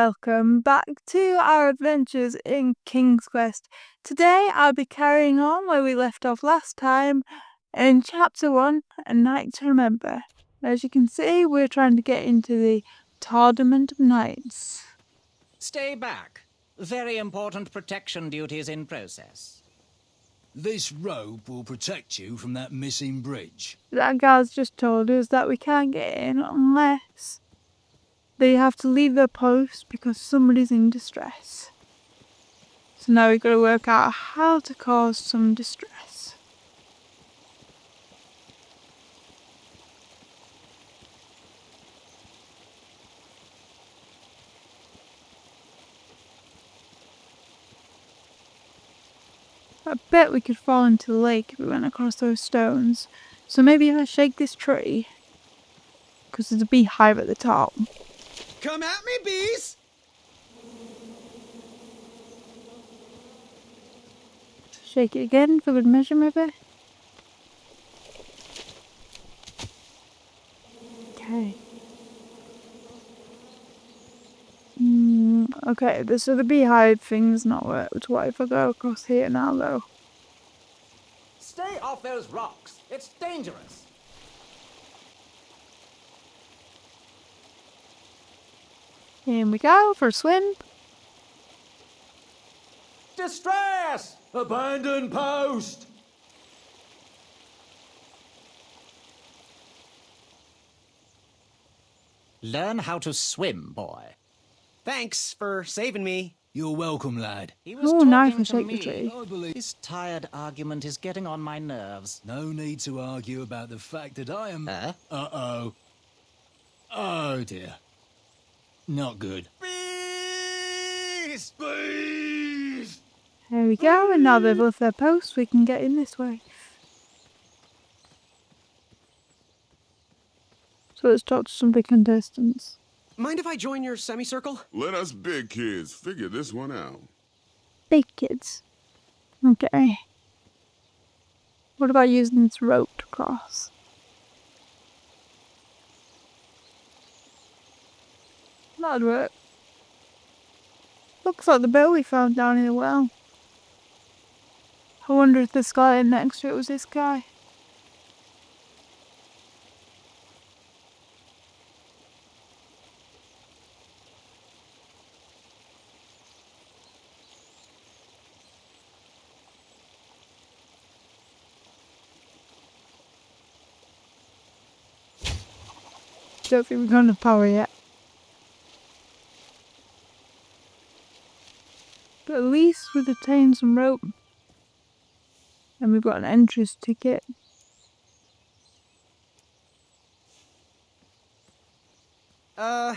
welcome back to our adventures in King's Quest. Today I'll be carrying on where we left off last time in Chapter 1, A Night to Remember. As you can see, we're trying to get into the Tournament of Knights. Stay back. Very important protection duties in process. This rope will protect you from that missing bridge. That guy's just told us that we can't get in unless they have to leave their post because somebody's in distress. So now we've got to work out how to cause some distress. I bet we could fall into the lake if we went across those stones. So maybe if I shake this tree, because there's a beehive at the top. Come at me, bees! Shake it again for good measure, maybe. Okay. Okay, so the beehive thing's not worked. What if I go across here now, though? Stay off those rocks. It's dangerous. In we go for a swim. Distress! Abandon post! Learn how to swim, boy. Thanks for saving me. You're welcome, lad. He was Oh, now I talking can to shake the me. tree. I believe This tired argument is getting on my nerves. no need to argue about the fact that I am... Huh? Uh-oh. Oh, dear. Not good. Bees! Bees! There we go, and now they've left their post, we can get in this way. So let's talk to some of the contestants. Mind if I join your semicircle? Let us big kids figure this one out. Big kids. Okay. What about using this rope to cross? That'd work. Looks like the bow we found down in the well. I wonder if the skeleton next to it was this guy. Don't think we've got enough power yet. But at least we've obtained some rope. And we've got an entrance ticket. My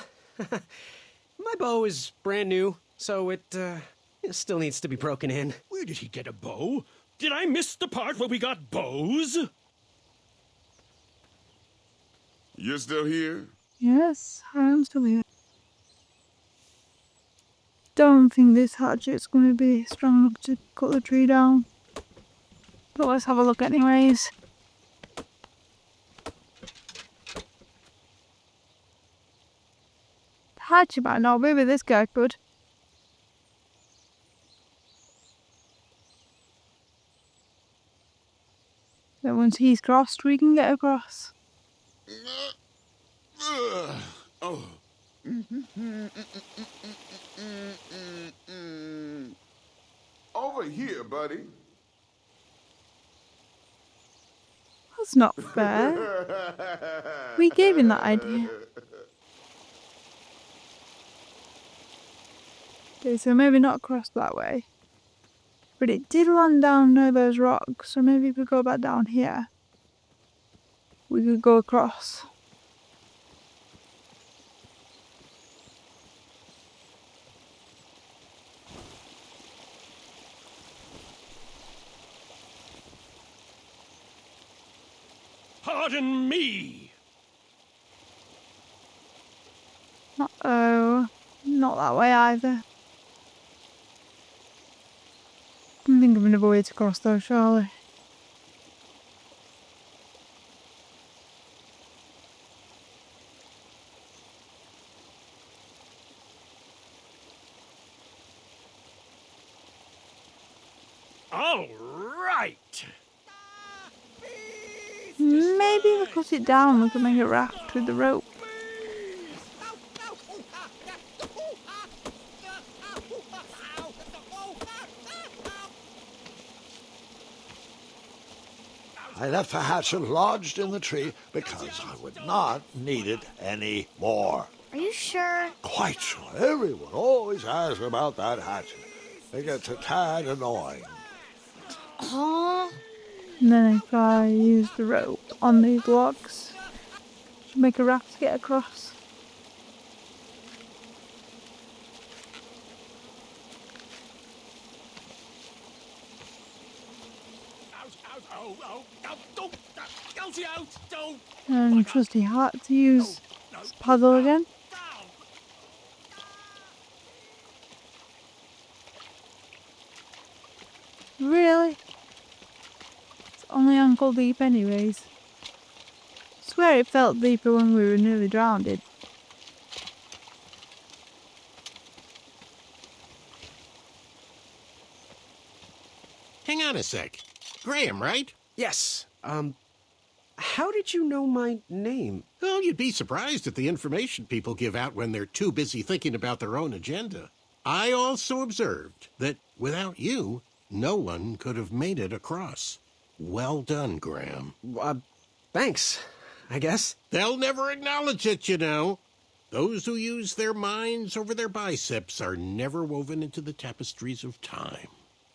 bow is brand new, so it still needs to be broken in. Where did he get a bow? Did I miss the part where we got bows? You're still here? Yes, I am still here. Don't think this hatchet's going to be strong enough to cut the tree down. But let's have a look anyways. The hatchet might not be, but this guy could. Then once he's crossed, we can get across. Oh. Over here, buddy. That's not fair. We gave him that idea. Okay, so maybe not across that way. But it did land down near those rocks, so maybe if we go back down here, we could go across. Pardon me. Uh-oh. Not that way either. I think of another way to cross though, surely. All right. Maybe if we cut it down, we can make a raft with the rope. I left the hatchet lodged in the tree because I would not need it any more. Are you sure? Quite sure. Everyone always asks about that hatchet. It gets a tad annoying. Oh, And then if I use the rope on these logs to make a raft to get across. And trusty Hart to use his paddle again. Really? It's only ankle deep anyways. Swear it felt deeper when we were nearly drowned. Hang on a sec. Graham, right? Yes. How did you know my name? Well, you'd be surprised at the information people give out when they're too busy thinking about their own agenda. I also observed that without you, no one could have made it across. Well done, Graham. Thanks, I guess. They'll never acknowledge it, you know. Those who use their minds over their biceps are never woven into the tapestries of time.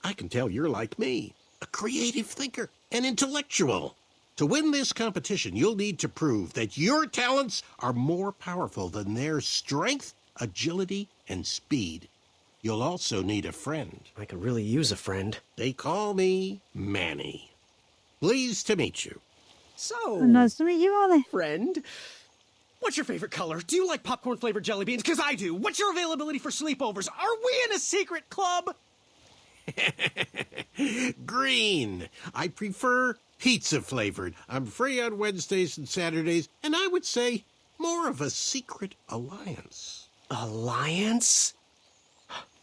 I can tell you're like me, a creative thinker, an intellectual. To win this competition, you'll need to prove that your talents are more powerful than their strength, agility, and speed. You'll also need a friend. I could really use a friend. They call me Manny. Pleased to meet you. So, Nice to meet you, Ollie. friend, what's your favorite color? Do you like popcorn-flavored jelly beans? Because I do. What's your availability for sleepovers? Are we in a secret club? Green. I prefer pizza-flavored. I'm free on Wednesdays and Saturdays, and I would say more of a secret alliance. Alliance?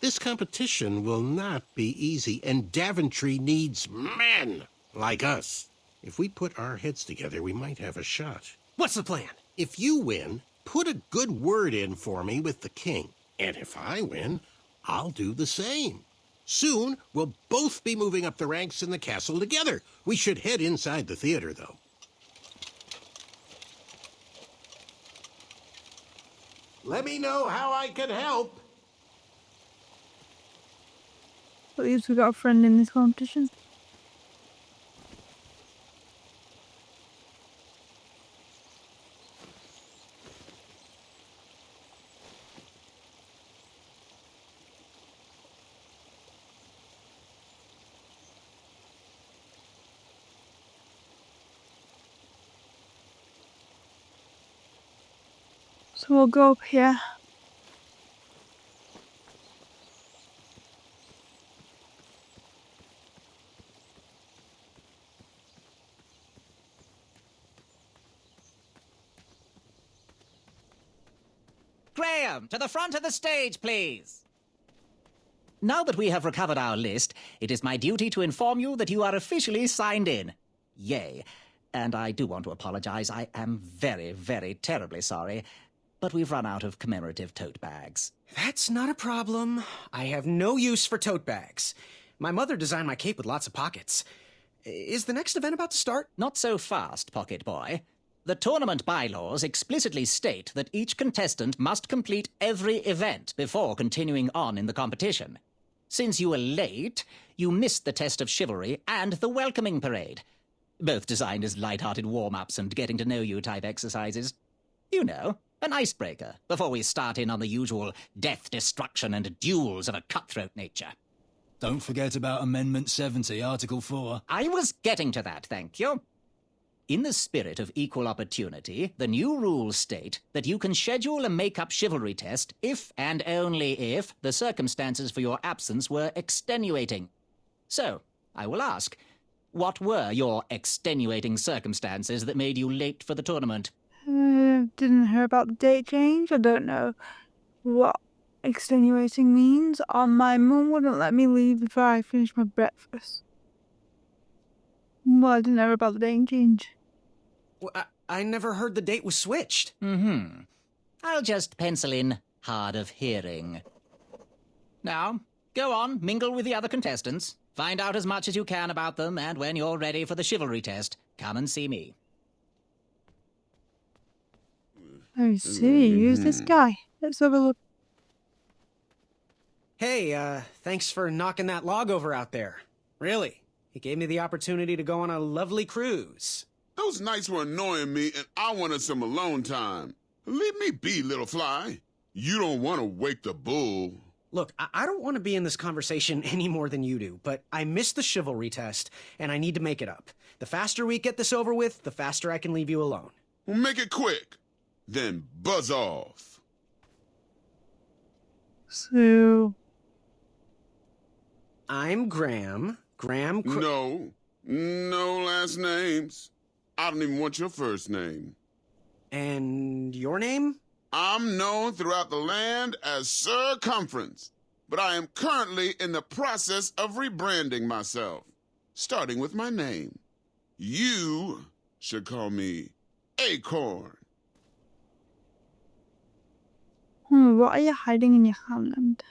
This competition will not be easy, and Daventry needs men like us. If we put our heads together, we might have a shot. What's the plan? If you win, put a good word in for me with the king. And if I win, I'll do the same. Soon, we'll both be moving up the ranks in the castle together. We should head inside the theater, though. Let me know how I can help. At least we got a friend in this competition. So we'll go up here. Graham, to the front of the stage, please. Now that we have recovered our list, it is my duty to inform you that you are officially signed in. Yay. And I do want to apologize. I am very, very terribly sorry. But we've run out of commemorative tote bags. That's not a problem. I have no use for tote bags. My mother designed my cape with lots of pockets. Is the next event about to start? Not so fast, Pocket Boy. The tournament bylaws explicitly state that each contestant must complete every event before continuing on in the competition. Since you were late, you missed the test of chivalry and the welcoming parade, both designed as light-hearted warm-ups and getting-to-know-you type exercises. You know, an icebreaker before we start in on the usual death, destruction, and duels of a cutthroat nature. Don't forget about Amendment 70, Article 4. I was getting to that, thank you. In the spirit of equal opportunity, the new rules state that you can schedule a make-up chivalry test if and only if the circumstances for your absence were extenuating. So, I will ask, what were your extenuating circumstances that made you late for the tournament? Didn't hear about the date change. I don't know what extenuating means. My mum wouldn't let me leave before I finished my breakfast. Well, I didn't know about the name change. Well, I never heard the date was switched. I'll just pencil in hard of hearing. Now, go on, mingle with the other contestants. Find out as much as you can about them, and when you're ready for the chivalry test, come and see me. I see. Who's this guy? Let's have a look. Hey, thanks for knocking that log over out there. Really. It gave me the opportunity to go on a lovely cruise. Those nights were annoying me, and I wanted some alone time. Leave me be, little fly. You don't want to wake the bull. Look, I don't want to be in this conversation any more than you do, but I missed the chivalry test, and I need to make it up. The faster we get this over with, the faster I can leave you alone. Well, make it quick. Then buzz off. So, I'm Graham. No last names. I don't even want your first name. And your name? I'm known throughout the land as Circumference, but I am currently in the process of rebranding myself, starting with my name. You should call me Acorn. what are you hiding in your hand?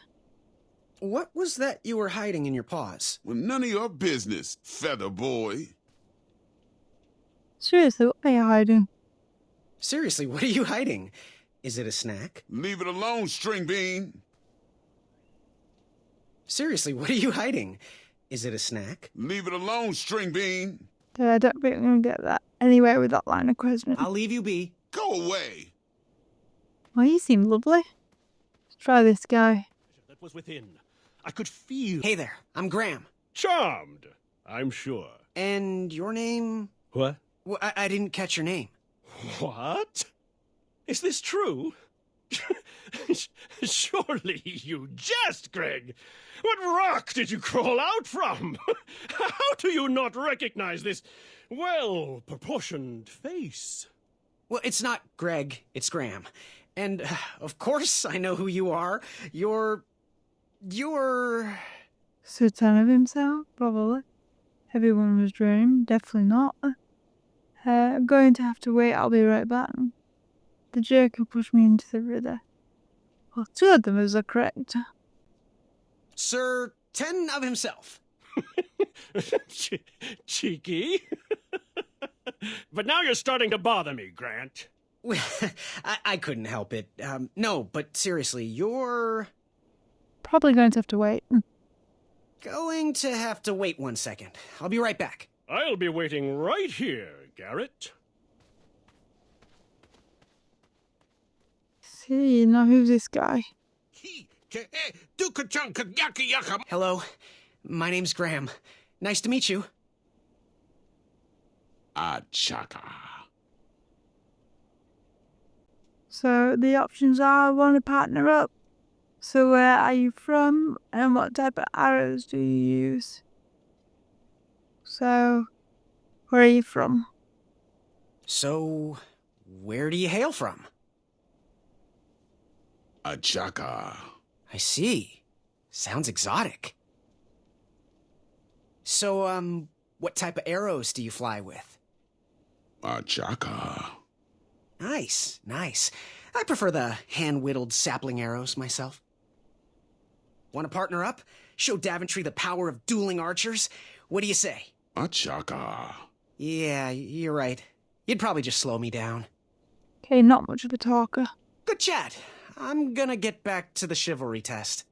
What was that you were hiding in your paws? Well, none of your business, feather boy. Seriously, what are you hiding? Seriously, what are you hiding? Is it a snack? Leave it alone, string bean. Seriously, what are you hiding? Is it a snack? Leave it alone, string bean. I don't think I'm going to get that anywhere with that line of questioning. I'll leave you be. Go away. Well, you seem lovely. Let's try this guy. That was within. I could feel. Hey there, I'm Graham. Charmed, I'm sure. And your name? What? Well, I didn't catch your name. What? Is this true? Surely you jest, Greg. What rock did you crawl out from? How do you not recognize this well-proportioned face? Well, it's not Greg, it's Graham. And, of course, I know who you are. You're... Certain of himself, probably. Everyone was dream, definitely not. I'm going to have to wait, I'll be right back. The jerk who pushed me into the river. Well, two of them are correct. Sir Ten of himself. Cheeky. But now you're starting to bother me, Grant. Well, I couldn't help it. No, but seriously, you're... Probably going to have to wait. Going to have to wait 1 second. I'll be right back. I'll be waiting right here, Garrett. See, now who's this guy? Hello, my name's Graham. Nice to meet you. Achaka. So the options are, I want to partner up. So where are you from and what type of arrows do you use? So, where are you from? So, where do you hail from? Achaka. I see. Sounds exotic. So, what type of arrows do you fly with? Achaka. Nice, nice. I prefer the hand-whittled sapling arrows myself. Want to partner up? Show Daventry the power of dueling archers? What do you say? Achaka. Yeah, you're right. You'd probably just slow me down. Okay, not much of a talker. Good chat. I'm gonna get back to the chivalry test.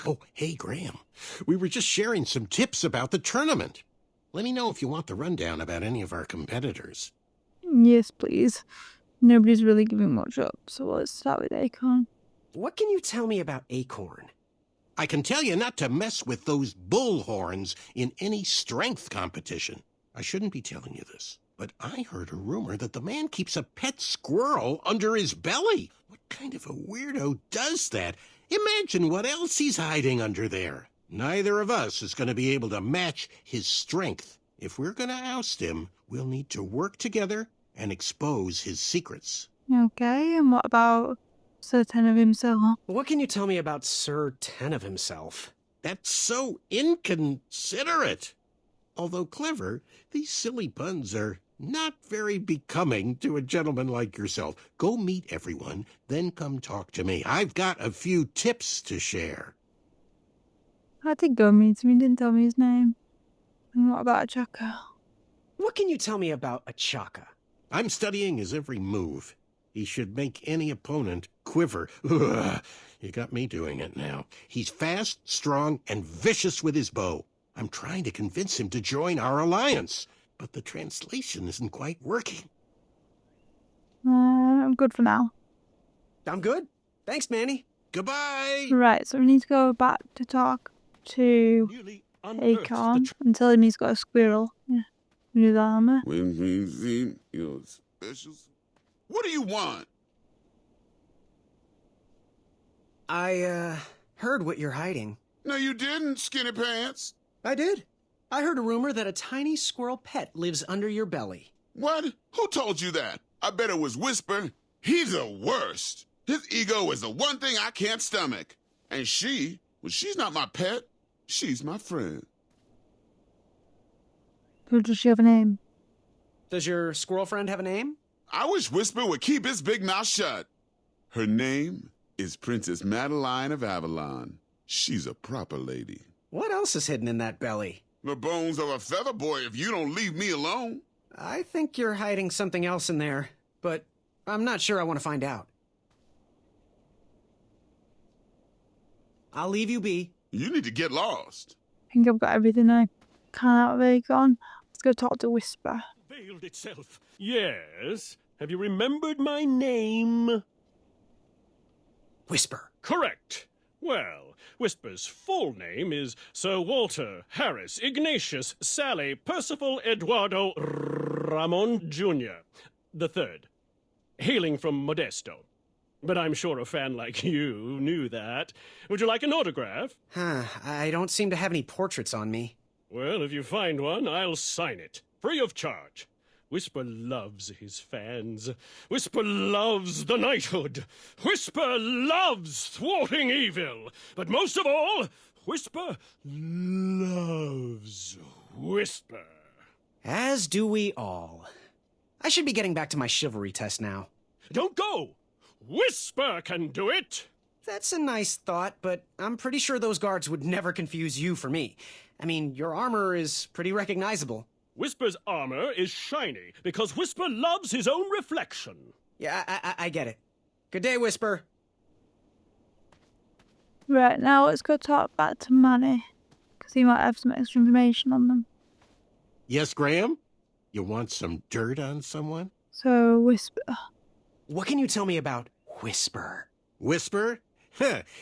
Oh, hey, Graham. We were just sharing some tips about the tournament. Let me know if you want the rundown about any of our competitors. Yes, please. Nobody's really giving much up, so let's start with Acorn. What can you tell me about Acorn? I can tell you not to mess with those bullhorns in any strength competition. I shouldn't be telling you this, but I heard a rumor that the man keeps a pet squirrel under his belly. What kind of a weirdo does that? Imagine what else he's hiding under there. Neither of us is going to be able to match his strength. If we're going to oust him, we'll need to work together and expose his secrets. Okay, and what about Sir Ten of himself? What can you tell me about Sir Ten of himself? That's so inconsiderate. Although clever, these silly puns are not very becoming to a gentleman like yourself. Go meet everyone, then come talk to me. I've got a few tips to share. I did go meet him, he didn't tell me his name. And what about a Chaka? What can you tell me about a Chaka? I'm studying his every move. He should make any opponent quiver. Ugh, you got me doing it now. He's fast, strong, and vicious with his bow. I'm trying to convince him to join our alliance, but the translation isn't quite working. I'm good for now. I'm good. Thanks, Manny. Goodbye! Right, so we need to go back to talk to Nearly unearthed Akon and tell him he's got a squirrel. Yeah, with his armor. When we see your specials. What do you want? I, heard what you're hiding. No, you didn't, skinny pants. I did. I heard a rumor that a tiny squirrel pet lives under your belly. What? Who told you that? I bet it was Whisper. He's the worst. His ego is the one thing I can't stomach. And she's not my pet. She's my friend. But does she have a name? Does your squirrel friend have a name? I wish Whisper would keep his big mouth shut. Her name is Princess Madeline of Avalon. She's a proper lady. What else is hidden in that belly? The bones of a feather boy if you don't leave me alone. I think you're hiding something else in there, but I'm not sure I want to find out. I'll leave you be. You need to get lost. I think I've got everything I can out of Akon. Let's go talk to Whisper. Veiled itself. Yes. Have you remembered my name? Whisper. Correct. Well, Whisper's full name is Sir Walter Harris Ignatius Sally Percival Eduardo Ramon Jr. the Third, hailing from Modesto. But I'm sure a fan like you knew that. Would you like an autograph? I don't seem to have any portraits on me. Well, if you find one, I'll sign it, free of charge. Whisper loves his fans. Whisper loves the knighthood. Whisper loves thwarting evil. But most of all, Whisper loves Whisper. As do we all. I should be getting back to my chivalry test now. Don't go! Whisper can do it! That's a nice thought, but I'm pretty sure those guards would never confuse you for me. I mean, your armor is pretty recognizable. Whisper's armor is shiny because Whisper loves his own reflection. Yeah, I get it. Good day, Whisper. Right, now let's go talk back to Manny, because he might have some extra information on them. Yes, Graham? You want some dirt on someone? So, Whisper. What can you tell me about Whisper? Whisper?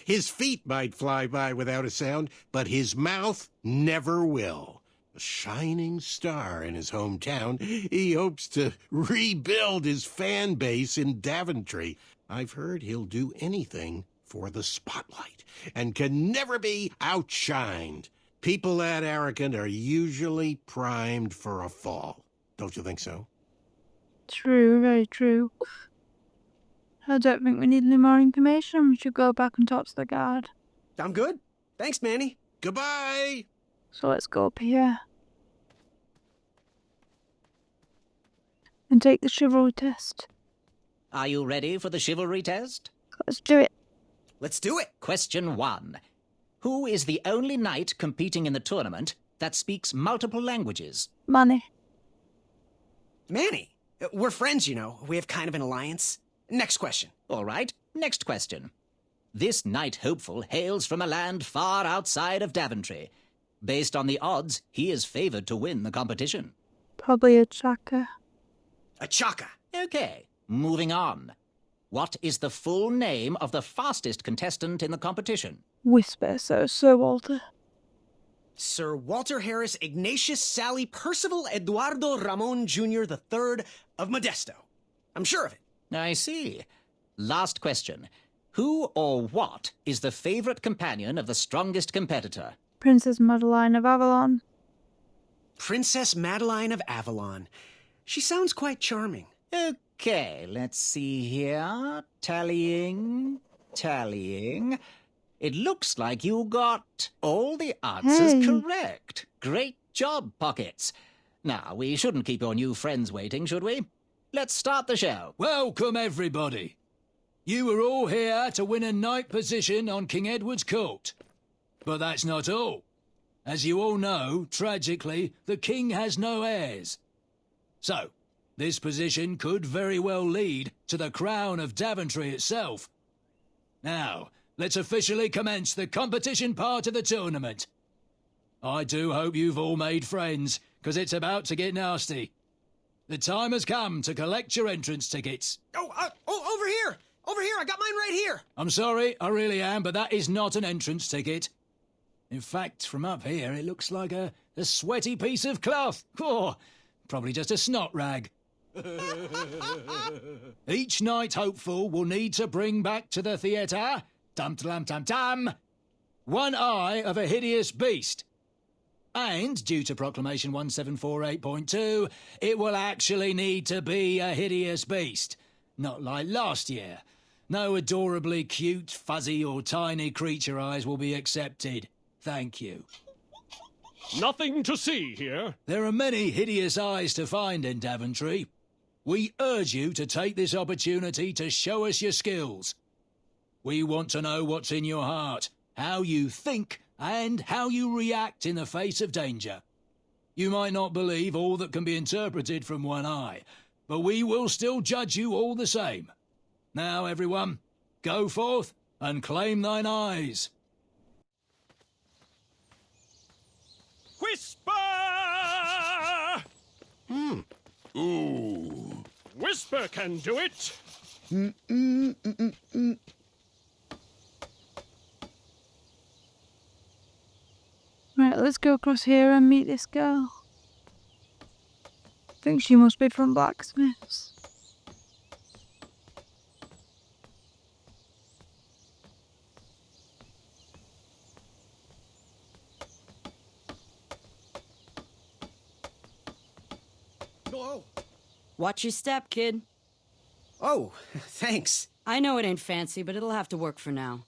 His feet might fly by without a sound, but his mouth never will. A shining star in his hometown, he hopes to rebuild his fan base in Daventry. I've heard he'll do anything for the spotlight and can never be outshined. People that arrogant are usually primed for a fall. Don't you think so? True, very true. I don't think we need any more information. We should go back and talk to the guard. I'm good. Thanks, Manny. Goodbye! So let's go up here. And take the chivalry test. Are you ready for the chivalry test? Let's do it. Let's do it. Question 1. Who is the only knight competing in the tournament that speaks multiple languages? Manny. Manny. We're friends, you know. We have kind of an alliance. Next question. All right, next question. This knight hopeful hails from a land far outside of Daventry. Based on the odds, he is favored to win the competition. Probably a Chaka. A Chaka. Okay, moving on. What is the full name of the fastest contestant in the competition? Whisper, so Sir Walter. Sir Walter Harris Ignatius Sally Percival Eduardo Ramon Jr. the Third of Modesto. I'm sure of it. I see. Last question. Who or what is the favorite companion of the strongest competitor? Princess Madeline of Avalon. Princess Madeline of Avalon. She sounds quite charming. Okay, let's see here. Tallying. It looks like you got all the answers Hey. correct. Great job, Pockets. Now, we shouldn't keep your new friends waiting, should we? Let's start the show. Welcome, everybody. You are all here to win a knight position on King Edward's court. But that's not all. As you all know, tragically, the king has no heirs. So, this position could very well lead to the crown of Daventry itself. Now, let's officially commence the competition part of the tournament. I do hope you've all made friends, because it's about to get nasty. The time has come to collect your entrance tickets. Oh, over here! Over here! I got mine right here! I'm sorry, I really am, but that is not an entrance ticket. In fact, from up here, it looks like a sweaty piece of cloth. Oh, probably just a snot rag. Each knight hopeful will need to bring back to the theatre, dum-dum-dum-dum, one eye of a hideous beast. And, due to Proclamation 1748.2, it will actually need to be a hideous beast. Not like last year. No adorably cute, fuzzy or tiny creature eyes will be accepted. Thank you. Nothing to see here. There are many hideous eyes to find in Daventry. We urge you to take this opportunity to show us your skills. We want to know what's in your heart, how you think, and how you react in the face of danger. You might not believe all that can be interpreted from one eye, but we will still judge you all the same. Now, everyone, go forth and claim thine eyes. Whisper! Ooh. Whisper can do it. Right, let's go across here and meet this girl. I think she must be from Blacksmith's. Whoa. Watch your step, kid. Oh, thanks. I know it ain't fancy, but it'll have to work for now.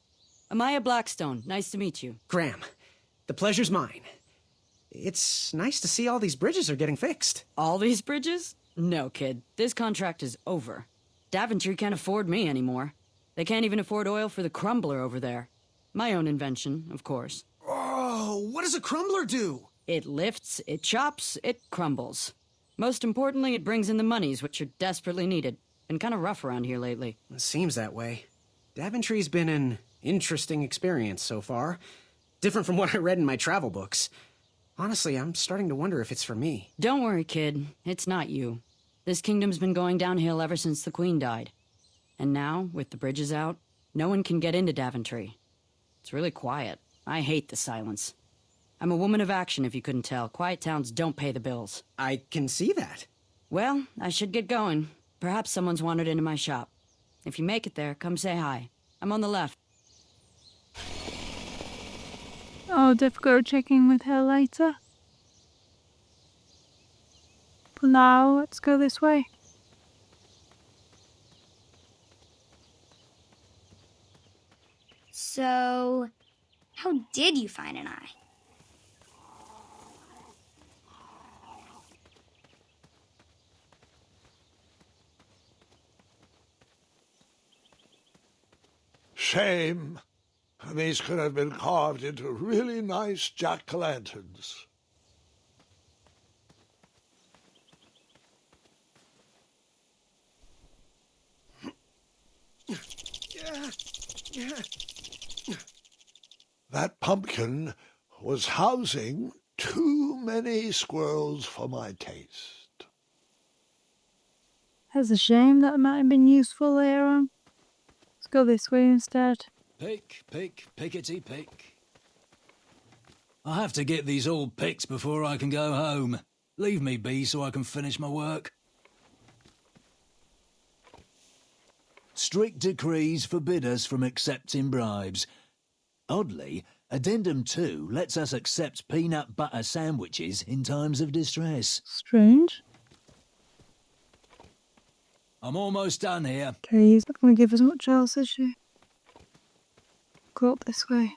Amaya Blackstone, nice to meet you. Graham, the pleasure's mine. It's nice to see all these bridges are getting fixed. All these bridges? No, kid. This contract is over. Daventry can't afford me anymore. They can't even afford oil for the crumbler over there. My own invention, of course. Oh, what does a crumbler do? It lifts, it chops, it crumbles. Most importantly, it brings in the monies, which are desperately needed. Been kind of rough around here lately. It seems that way. Daventry's been an interesting experience so far. Different from what I read in my travel books. Honestly, I'm starting to wonder if it's for me. Don't worry, kid. It's not you. This kingdom's been going downhill ever since the Queen died. And now, with the bridges out, no one can get into Daventry. It's really quiet. I hate the silence. I'm a woman of action, if you couldn't tell. Quiet towns don't pay the bills. I can see that. Well, I should get going. Perhaps someone's wandered into my shop. If you make it there, come say hi. I'm on the left. Oh, difficult checking with her later. But now, let's go this way. So, how did you find an eye? Shame. These could have been carved into really nice jack-o'-lanterns. That pumpkin was housing too many squirrels for my taste. That's a shame. That might have been useful later on. Let's go this way instead. Pick, pick, pickety pick. I have to get these all picked before I can go home. Leave me be so I can finish my work. Strict decrees forbid us from accepting bribes. Oddly, Addendum 2 lets us accept peanut butter sandwiches in times of distress. Strange. I'm almost done here. Okay, he's not going to give us much else, is she? go up this way.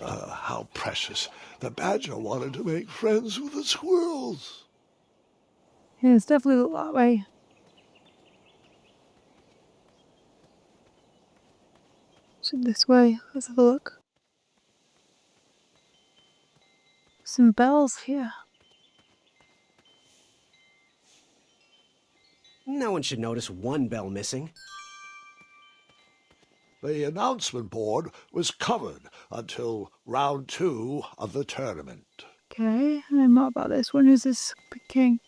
How precious. The badger wanted to make friends with the squirrels. Yeah, it's definitely look that way. So this way, let's have a look. Some bells here. No one should notice one bell missing. The announcement board was covered until round 2 of the tournament. Okay, I know more about this one. Who's this king?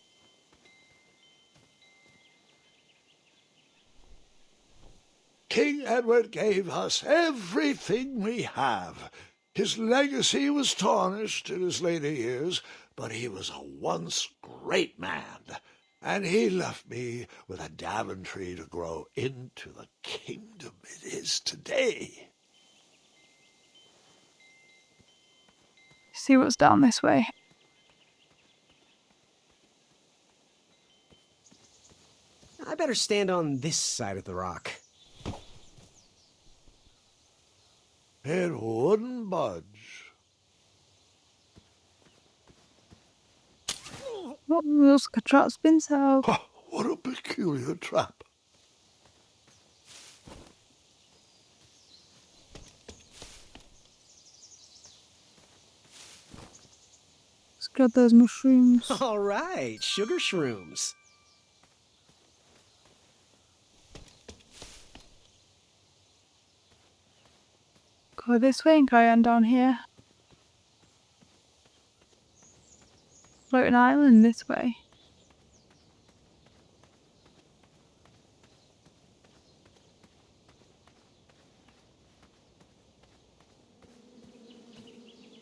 King Edward gave us everything we have. His legacy was tarnished in his later years, but he was a once great man, and he left me with a Daventry to grow into the kingdom it is today. See what's down this way. I better stand on this side of the rock. It wouldn't budge. Oh, looks like a trap's been set up. Oh, what a peculiar trap. Let's grab those mushrooms. All right, sugar shrooms. Go this way and carry on down here. Floating island this way.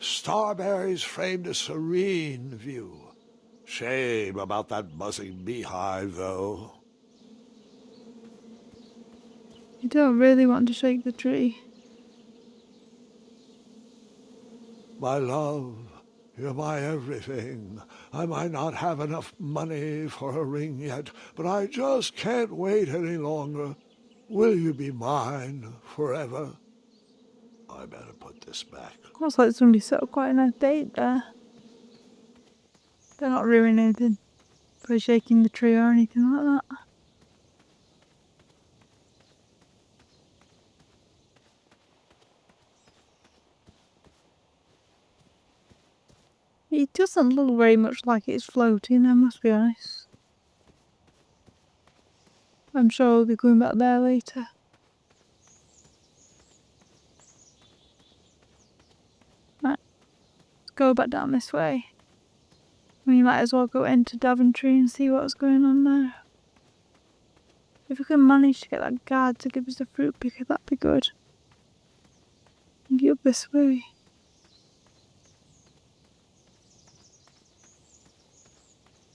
Starberries framed a serene view. Shame about that buzzing beehive, though. You don't really want to shake the tree. My love, you're my everything. I might not have enough money for a ring yet, but I just can't wait any longer. Will you be mine forever? I better put this back. Looks like somebody set up quite a nice date there. They're not ruining anything by shaking the tree or anything like that. It doesn't look very much like it's floating, I must be honest. I'm sure we'll be going back there later. Right, let's go back down this way. We might as well go into Daventry and see what's going on there. If we can manage to get that guard to give us the fruit picker, that'd be good. And get up this way.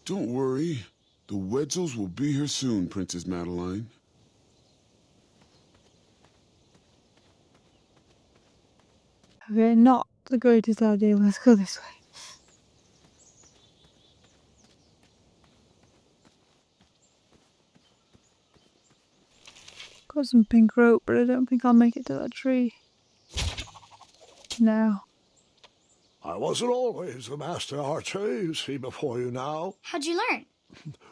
Don't worry. The Wetzels will be here soon, Princess Madeline. Okay, not the greatest idea. Let's go this way. Got some pink rope, but I don't think I'll make it to that tree. No. I wasn't always the master archer you see before you now. How'd you learn?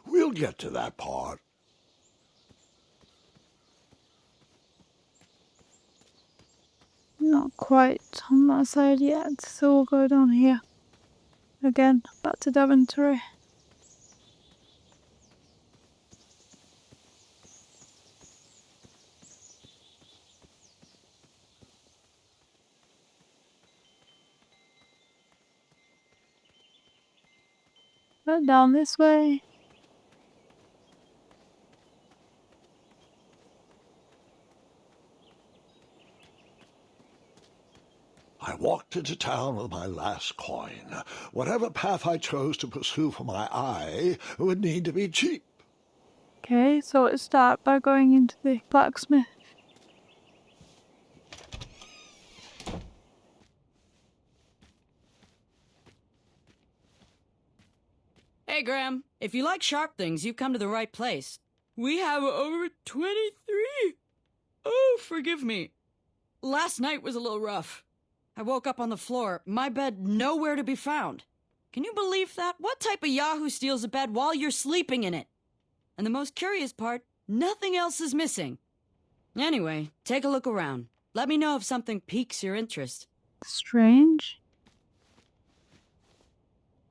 We'll get to that part. Not quite on that side yet, so we'll go down here. Again, back to Daventry. Back down this way. I walked into town with my last coin. Whatever path I chose to pursue for my eye would need to be cheap. Okay, so let's start by going into the blacksmith. Hey, Graham. If you like sharp things, you've come to the right place. We have over 23. Oh, forgive me. Last night was a little rough. I woke up on the floor, my bed nowhere to be found. Can you believe that? What type of yahoo steals a bed while you're sleeping in it? And the most curious part, nothing else is missing. Anyway, take a look around. Let me know if something piques your interest. Strange.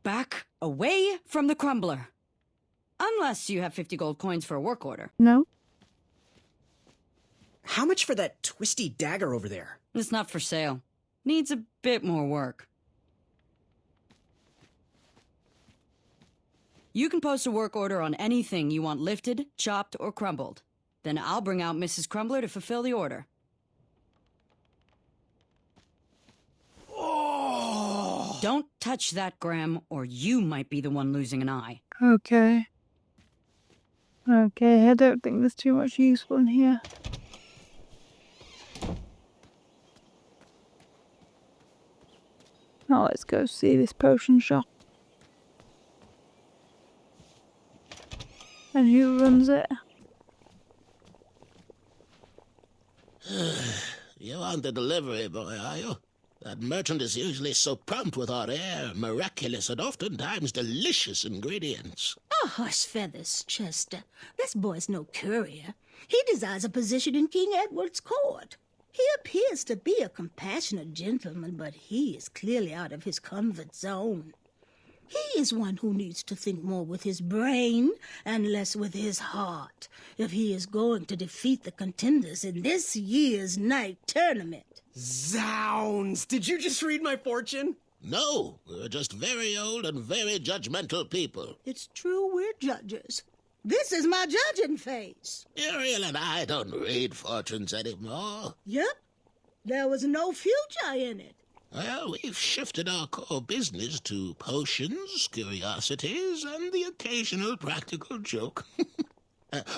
Back away from the crumbler. Unless you have 50 gold coins for a work order. No. How much for that twisty dagger over there? It's not for sale. Needs a bit more work. You can post a work order on anything you want lifted, chopped, or crumbled. Then I'll bring out Mrs. Crumbler to fulfill the order. Oh! Don't touch that, Graham, or you might be the one losing an eye. Okay. Okay, I don't think there's too much useful in here. Now let's go see this potion shop. And who runs it? You want the delivery boy, are you? That merchant is usually so prompt with our rare, miraculous, and oftentimes delicious ingredients. Oh, horse feathers, Chester. This boy's no courier. He desires a position in King Edward's court. He appears to be a compassionate gentleman, but he is clearly out of his comfort zone. He is one who needs to think more with his brain and less with his heart if he is going to defeat the contenders in this year's night tournament. Zounds! Did you just read my fortune? No, we're just very old and very judgmental people. It's true we're judges. This is my judging face. Ariel and I don't read fortunes anymore. Yep. There was no future in it. Well, we've shifted our core business to potions, curiosities, and the occasional practical joke.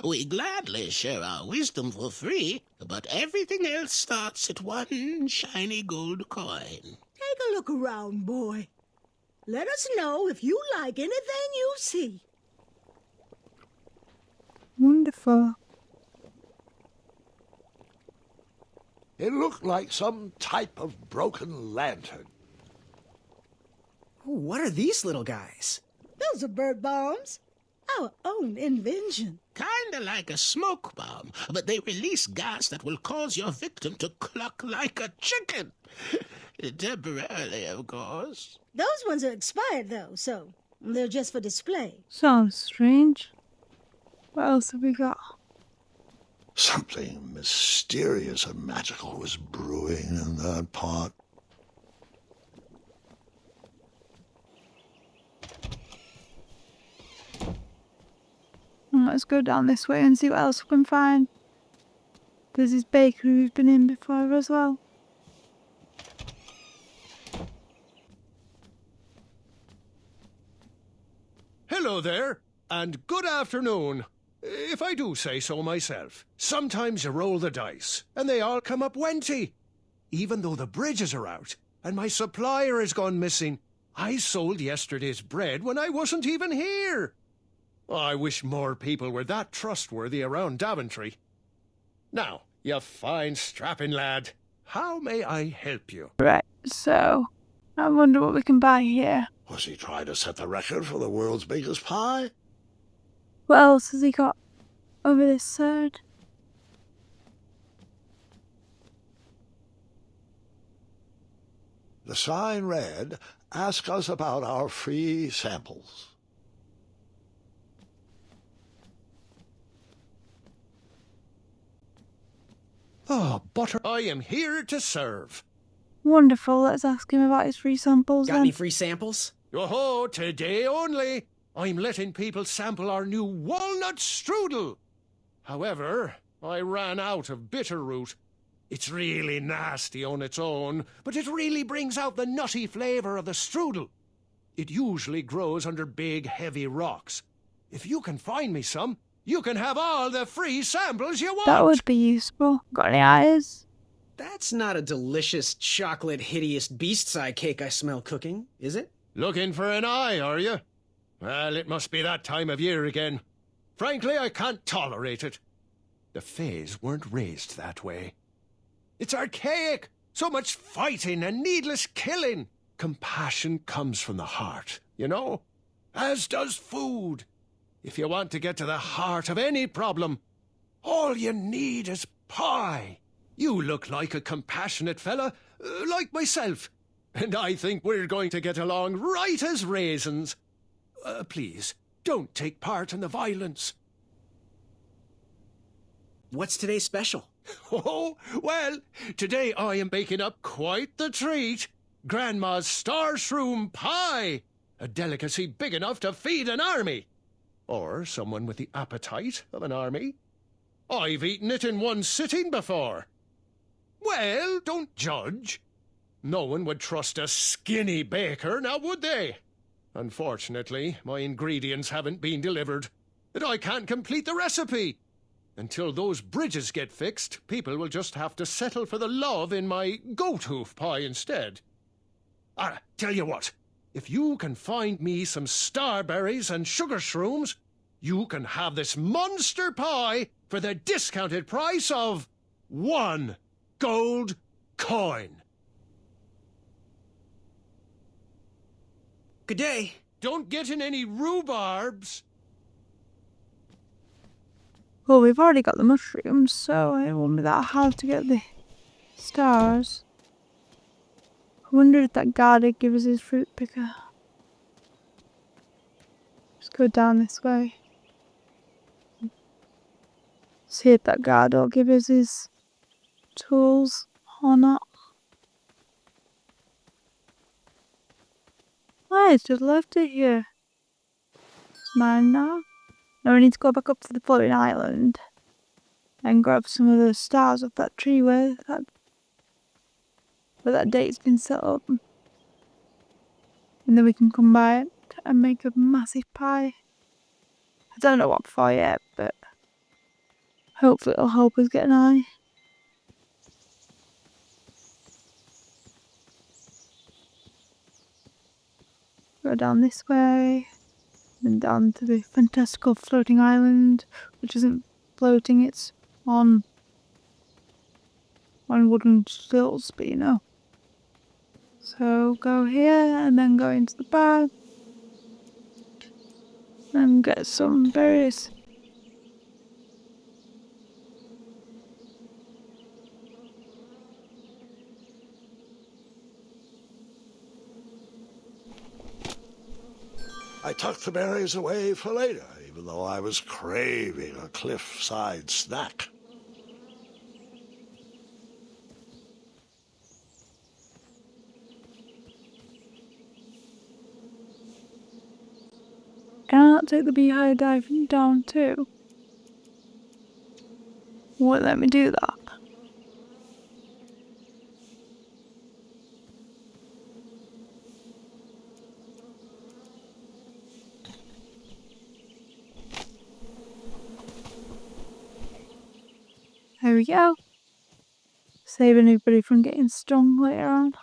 We gladly share our wisdom for free, but everything else starts at one shiny gold coin. Take a look around, boy. Let us know if you like anything you see. Wonderful. It looked like some type of broken lantern. Ooh, what are these little guys? Those are bird bombs. Our own invention. Kinda like a smoke bomb, but they release gas that will cause your victim to cluck like a chicken. Temporarily, of course. Those ones are expired, though, so they're just for display. Sounds strange. What else have we got? Something mysterious and magical was brewing in that pot. Let's go down this way and see what else we can find. There's this bakery we've been in before as well. Hello there, and good afternoon. If I do say so myself. Sometimes you roll the dice, and they all come up wenty. Even though the bridges are out, and my supplier has gone missing, I sold yesterday's bread when I wasn't even here. I wish more people were that trustworthy around Daventry. Now, you fine strapping lad, how may I help you? Right, so I wonder what we can buy here. Was he trying to set the record for the world's biggest pie? What else has he got over this side? The sign read, "Ask us about our free samples." Oh, butter, I am here to serve. Wonderful, let's ask him about his free samples Got then. any free samples? Oh, today only. I'm letting people sample our new walnut strudel. However, I ran out of bitter root. It's really nasty on its own, but it really brings out the nutty flavour of the strudel. It usually grows under big, heavy rocks. If you can find me some, you can have all the free samples you want. That would be useful. Got any eyes? That's not a delicious, chocolate, hideous beast's eye cake I smell cooking, is it? Looking for an eye, are you? Well, it must be that time of year again. Frankly, I can't tolerate it. The Fays weren't raised that way. It's archaic. So much fighting and needless killing. Compassion comes from the heart, you know? As does food. If you want to get to the heart of any problem, all you need is pie. You look like a compassionate fella, like myself. And I think we're going to get along right as raisins. Please, don't take part in the violence. What's today's special? Oh, well, today I am baking up quite the treat. Grandma's star shroom pie. A delicacy big enough to feed an army. Or someone with the appetite of an army. I've eaten it in one sitting before. Well, don't judge. No one would trust a skinny baker, now would they? Unfortunately, my ingredients haven't been delivered, and I can't complete the recipe. Until those bridges get fixed, people will just have to settle for the love in my goat hoof pie instead. Tell you what, if you can find me some starberries and sugar shrooms, you can have this monster pie for the discounted price of 1 gold coin. Good day. Don't get in any rhubarbs. Well, we've already got the mushrooms, so it won't be that hard to get the stars. I wonder if that guard would give us his fruit picker. Just go down this way. See if that guard will give us his tools or not. I just left it here. It's mine now. Now we need to go back up to the floating island and grab some of those stars off that tree where that date's been set up. And then we can come by it and make a massive pie. I don't know what for yet, but hopefully it'll help us get an eye. Go down this way, and down to the fantastical floating island, which isn't floating, it's on wooden stilts, but you know. So go here and then go into the bar and get some berries. I tucked the berries away for later, even though I was craving a cliffside snack. Can I not take the beehive diving down too? Won't let me do that. There we go. Save anybody from getting stung later on.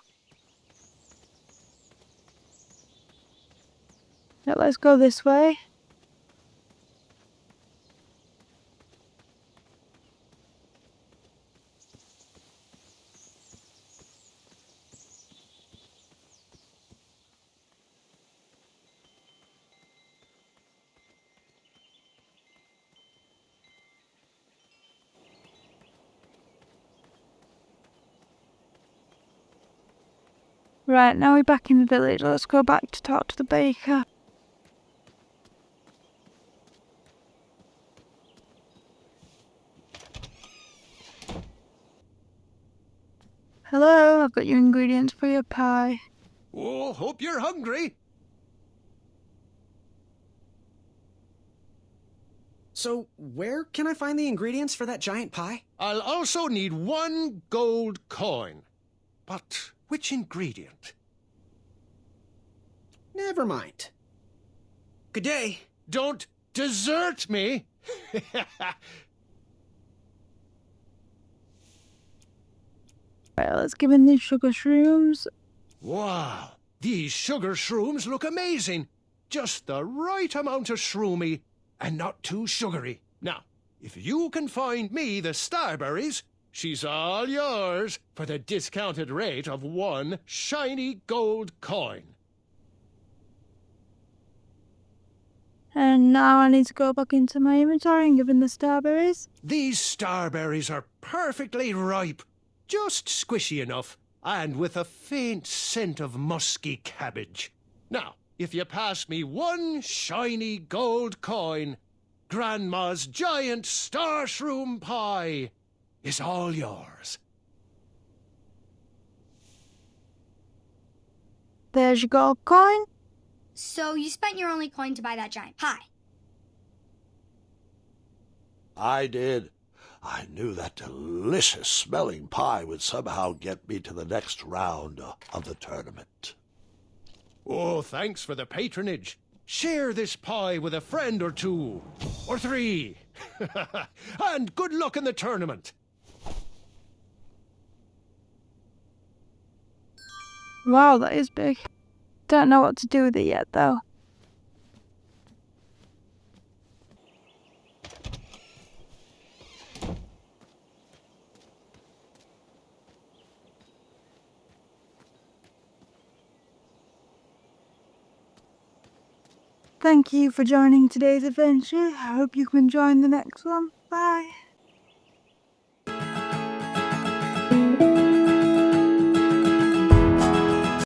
Now let's go this way. Right, now we're back in the village. Let's go back to talk to the baker. Hello, I've got your ingredients for your pie. Oh, hope you're hungry. So, where can I find the ingredients for that giant pie? I'll also need 1 gold coin. But which ingredient? Never mind. Good day. Don't desert me. Right, let's give in these sugar shrooms. Wow, these sugar shrooms look amazing. Just the right amount of shroomy and not too sugary. Now, if you can find me the starberries, she's all yours for the discounted rate of 1 shiny gold coin. And now I need to go back into my inventory and give him the starberries. These starberries are perfectly ripe, just squishy enough, and with a faint scent of musky cabbage. Now, if you pass me 1 shiny gold coin, Grandma's giant star shroom pie is all yours. There's your gold coin. So you spent your only coin to buy that giant pie. I did. I knew that delicious smelling pie would somehow get me to the next round of the tournament. Oh, thanks for the patronage. Share this pie with a friend or 2, or 3. And good luck in the tournament. Wow, that is big. Don't know what to do with it yet, though. Thank you for joining today's adventure. I hope you can join the next one. Bye.